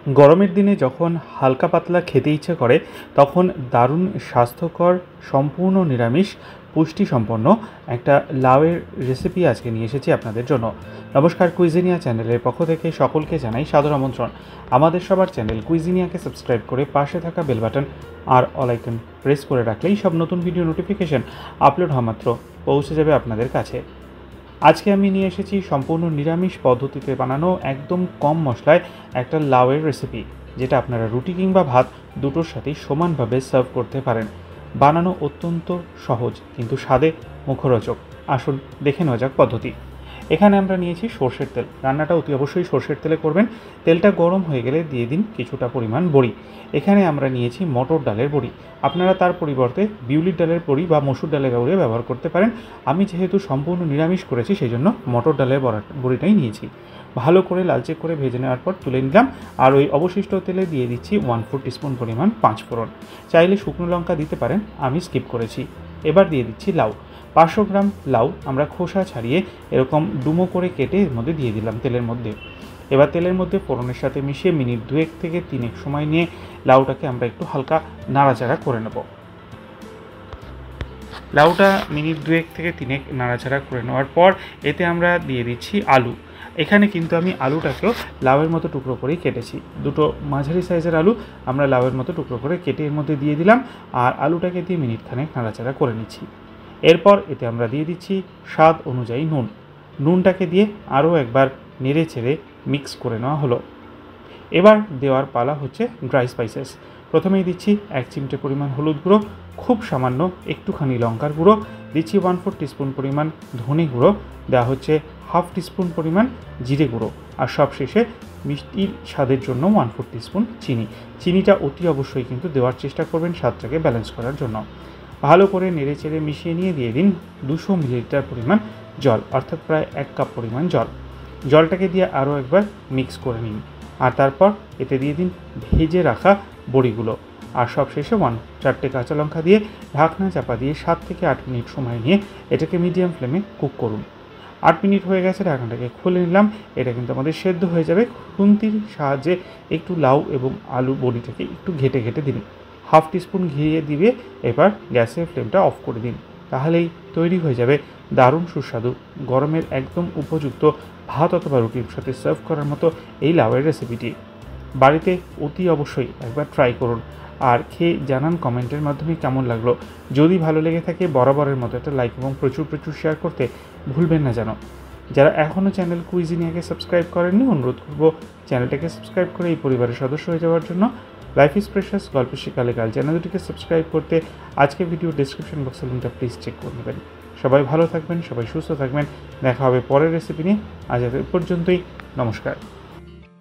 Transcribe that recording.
গরমের দিনে যখন হালকা পাতলা খেতে ইচ্ছে করে তখন দারুণ স্বাস্থ্যকর সম্পূর্ণ নিরামিষ পুষ্টিসম্পন্ন একটা লাউয়ের রেসিপি আজকে নিয়ে এসেছি আপনাদের জন্য। নমস্কার, কুইজিনিয়া চ্যানেলের পক্ষ থেকে সকলকে জানাই সাদর আমন্ত্রণ। আমাদের সবার চ্যানেল কুইজিনিয়াকে সাবস্ক্রাইব করে পাশে থাকা বেল বাটন আর অল আইকন প্রেস করে রাখলেই সব নতুন ভিডিও নোটিফিকেশন আপলোড হওয়া মাত্র পৌঁছে যাবে আপনাদের কাছে। আজকে আমি নিয়ে এসেছি সম্পূর্ণ নিরামিষ পদ্ধতিতে বানানো একদম কম মশলায় একটা লাউয়ের রেসিপি, যেটা আপনারা রুটি কিংবা ভাত দুটোর সাথেই সমানভাবে সার্ভ করতে পারেন। বানানো অত্যন্ত সহজ কিন্তু স্বাদে মুখরোচক। আসুন দেখে নেওয়া যাক পদ্ধতি। এখানে আমরা নিয়েছি সর্ষের তেল। রান্নাটা অতি অবশ্যই সর্ষের তেলে করবেন। তেলটা গরম হয়ে গেলে দিয়ে দিন কিছুটা পরিমাণ বড়ি। এখানে আমরা নিয়েছি মটর ডালের বড়ি। আপনারা তার পরিবর্তে বিউলির ডালের বড়ি বা মসুর ডালের বড়ি ব্যবহার করতে পারেন। আমি যেহেতু সম্পূর্ণ নিরামিষ করেছি সেই জন্য মটর ডালের বড়িটাই নিয়েছি। ভালো করে লালচে করে ভেজে নেওয়ার পর তুলে নিলাম। আর ওই অবশিষ্ট তেলে দিয়ে দিচ্ছি 1/4 টিস্পুন পরিমাণ পাঁচফোড়ন। চাইলে শুকনো লঙ্কা দিতে পারেন, আমি স্কিপ করেছি। এবার দিয়ে দিচ্ছি লাউ। 500 গ্রাম লাউ আমরা খোসা ছাড়িয়ে এরকম ডুমো করে কেটে এর মধ্যে দিয়ে দিলাম তেলের মধ্যে। এবার তেলের মধ্যে ফোড়নের সাথে মিশিয়ে মিনিট 2 থেকে 3 সময় নিয়ে লাউটাকে আমরা একটু হালকা নাড়াচাড়া করে নেব। লাউটা মিনিট 2 থেকে 3 নাড়াচাড়া করে নেওয়ার পর এতে আমরা দিয়ে দিচ্ছি আলু। এখানে কিন্তু আমি আলুটাকেও লাউয়ের মতো টুকরো করেই কেটেছি। দুটো মাঝারি সাইজের আলু আমরা লাউয়ের মতো টুকরো করে কেটে এর মধ্যে দিয়ে দিলাম আর আলুটাকে দিয়ে মিনিট খানেক নাড়াচাড়া করে নিচ্ছি। এরপর এতে আমরা দিয়ে দিচ্ছি স্বাদ অনুযায়ী নুন। নুনটাকে দিয়ে আরও একবার নেড়ে চেড়ে মিক্স করে নেওয়া হলো। এবার দেওয়ার পালা হচ্ছে ড্রাই স্পাইসেস। প্রথমেই দিচ্ছি 1 চিমটে পরিমাণ হলুদ গুঁড়ো, খুব সামান্য একটুখানি লঙ্কার গুঁড়ো, দিচ্ছি 1/4 টিস্পুন পরিমাণ ধনে গুঁড়ো, দেওয়া হচ্ছে 1/2 টিস্পুন পরিমাণ জিরে গুঁড়ো, আর সবশেষে মিষ্টির স্বাদের জন্য 1/4 টিস্পুন চিনি। চিনিটা অতি অবশ্যই কিন্তু দেওয়ার চেষ্টা করবেন স্বাদটাকে ব্যালেন্স করার জন্য। ভালো করে নেড়ে চেড়ে মিশিয়ে নিয়ে দিয়ে দিন 200 মিলিলিটার পরিমাণ জল, অর্থাৎ প্রায় 1 কাপ পরিমাণ জল। জলটাকে দিয়ে আরও একবার মিক্স করে নিন আর তারপর এতে দিয়ে দিন ভেজে রাখা বড়িগুলো আর সবশেষে 4টে কাঁচা লঙ্কা দিয়ে ঢাকনা চাপা দিয়ে 7 থেকে 8 মিনিট সময় নিয়ে এটাকে মিডিয়াম ফ্লেমে কুক করুন। 8 মিনিট হয়ে গেছে, ঢাকনাটাকে খুলে নিলাম। এটা কিন্তু আমাদের সেদ্ধ হয়ে যাবে। খুন্তির সাহায্যে একটু লাউ এবং আলু বড়িটাকে একটু ঘেটে ঘেটে দিন। 1/2 টিস্পুন ঘিয়ে দিয়ে এবার গ্যাসের ফ্লেমটা অফ করে দিন। তাহলেই তৈরি হয়ে যাবে দারুণ সুস্বাদু গরমের একদম উপযুক্ত ভাত অথবা রুটির সাথে সার্ভ করার মতো এই লাউয়ের রেসিপিটি। বাড়িতে অতি অবশ্যই একবার ট্রাই করুন আর খেয়ে জানান কমেন্টের মাধ্যমে কেমন লাগলো। যদি ভালো লেগে থাকে বরাবরের মতো একটা লাইক এবং প্রচুর প্রচুর শেয়ার করতে ভুলবেন না যেন। যারা এখনও চ্যানেল কুইজিনিয়াকে সাবস্ক্রাইব করেননি, অনুরোধ করব চ্যানেলটাকে সাবস্ক্রাইব করে এই পরিবারের সদস্য হয়ে যাওয়ার জন্য। লাইফ ইজ প্রেশাস গল্প শিকালে গাল চ্যানেল দুটিকে সাবস্ক্রাইব করতে আজকে ভিডিও ডিসক্রিপশন বক্সের লিঙ্কটা প্লিজ চেক করে নেবেন। সবাই ভালো থাকবেন, সবাই সুস্থ থাকবেন। দেখা হবে পরের রেসিপি নিয়ে। আজ এ পর্যন্তই, নমস্কার।